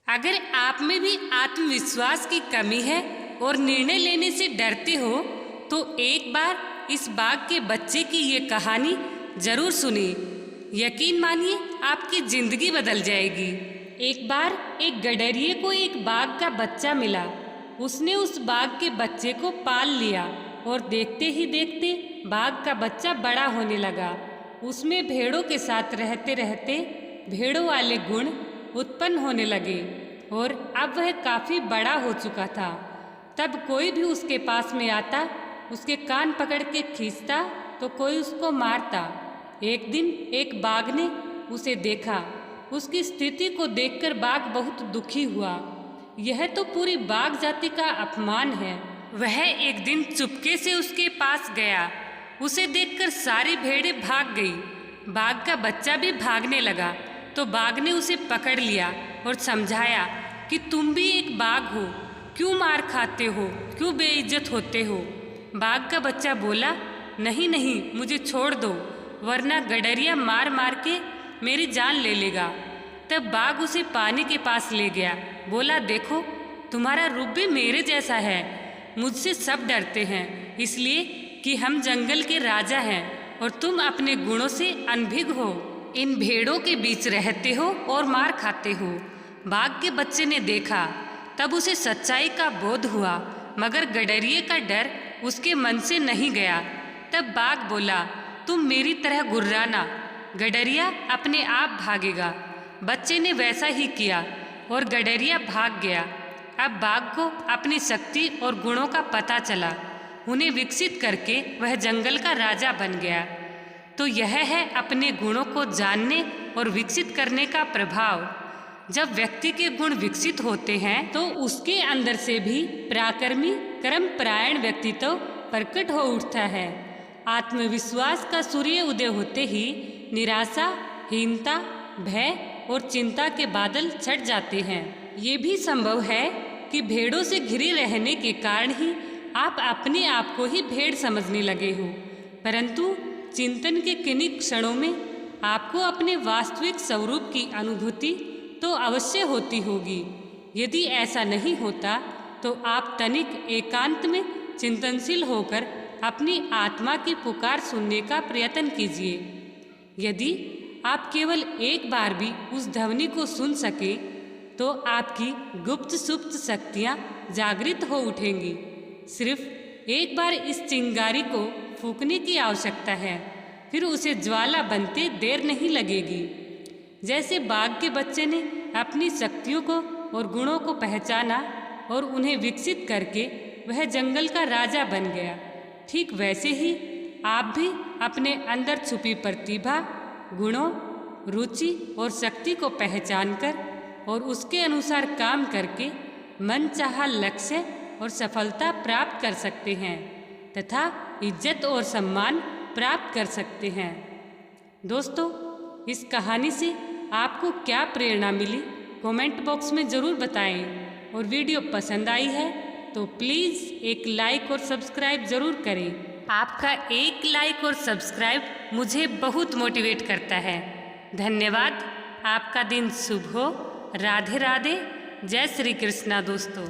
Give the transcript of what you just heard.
अगर आप में भी आत्मविश्वास की कमी है और निर्णय लेने से डरते हो तो एक बार इस बाघ के बच्चे की ये कहानी जरूर सुनिए। यकीन मानिए आपकी जिंदगी बदल जाएगी। एक बार एक गडरिये को एक बाघ का बच्चा मिला। उसने उस बाघ के बच्चे को पाल लिया और देखते ही देखते बाघ का बच्चा बड़ा होने लगा। उसमें भेड़ों के साथ रहते रहते भेड़ों वाले गुण उत्पन्न होने लगे और अब वह काफ़ी बड़ा हो चुका था। तब कोई भी उसके पास में आता, उसके कान पकड़ के खींचता तो कोई उसको मारता। एक दिन एक बाघ ने उसे देखा। उसकी स्थिति को देखकर बाघ बहुत दुखी हुआ। यह तो पूरी बाघ जाति का अपमान है। वह एक दिन चुपके से उसके पास गया। उसे देखकर सारी भेड़ें भाग गई। बाघ का बच्चा भी भागने लगा तो बाघ ने उसे पकड़ लिया और समझाया कि तुम भी एक बाघ हो, क्यों मार खाते हो, क्यों बेइज्जत होते हो। बाघ का बच्चा बोला, नहीं नहीं, मुझे छोड़ दो, वरना गडरिया मार मार के मेरी जान ले लेगा। तब बाघ उसे पानी के पास ले गया। बोला, देखो तुम्हारा रूप भी मेरे जैसा है। मुझसे सब डरते हैं इसलिए कि हम जंगल के राजा हैं और तुम अपने गुणों से अनभिज्ञ हो। इन भेड़ों के बीच रहते हो और मार खाते हो। बाघ के बच्चे ने देखा। तब उसे सच्चाई का बोध हुआ, मगर गडरिये का डर उसके मन से नहीं गया। तब बाघ बोला, तुम मेरी तरह गुर्राना, गडरिया अपने आप भागेगा। बच्चे ने वैसा ही किया और गडरिया भाग गया। अब बाघ को अपनी शक्ति और गुणों का पता चला। उन्हें विकसित करके वह जंगल का राजा बन गया। तो यह है अपने गुणों को जानने और विकसित करने का प्रभाव। जब व्यक्ति के गुण विकसित होते हैं तो उसके अंदर से भी पराक्रमी कर्मपरायण व्यक्तित्व प्रकट हो उठता है। आत्मविश्वास का सूर्य उदय होते ही निराशा, हीनता, भय और चिंता के बादल छट जाते हैं। ये भी संभव है कि भेड़ों से घिरे रहने के कारण ही आप अपने आप को ही भेड़ समझने लगे हो, परंतु चिंतन के किन्हीं क्षणों में आपको अपने वास्तविक स्वरूप की अनुभूति तो अवश्य होती होगी। यदि ऐसा नहीं होता तो आप तनिक एकांत में चिंतनशील होकर अपनी आत्मा की पुकार सुनने का प्रयत्न कीजिए। यदि आप केवल एक बार भी उस ध्वनि को सुन सके तो आपकी गुप्त सुप्त शक्तियाँ जागृत हो उठेंगी। सिर्फ एक बार इस चिंगारी को फूंकने की आवश्यकता है, फिर उसे ज्वाला बनते देर नहीं लगेगी। जैसे बाघ के बच्चे ने अपनी शक्तियों को और गुणों को पहचाना और उन्हें विकसित करके वह जंगल का राजा बन गया, ठीक वैसे ही आप भी अपने अंदर छुपी प्रतिभा, गुणों, रुचि और शक्ति को पहचानकर और उसके अनुसार काम करके मनचाहा लक्ष्य और सफलता प्राप्त कर सकते हैं तथा इज्जत और सम्मान प्राप्त कर सकते हैं। दोस्तों, इस कहानी से आपको क्या प्रेरणा मिली कमेंट बॉक्स में ज़रूर बताएं और वीडियो पसंद आई है तो प्लीज़ एक लाइक और सब्सक्राइब ज़रूर करें। आपका एक लाइक और सब्सक्राइब मुझे बहुत मोटिवेट करता है। धन्यवाद। आपका दिन शुभ हो। राधे राधे। जय श्री कृष्णा दोस्तों।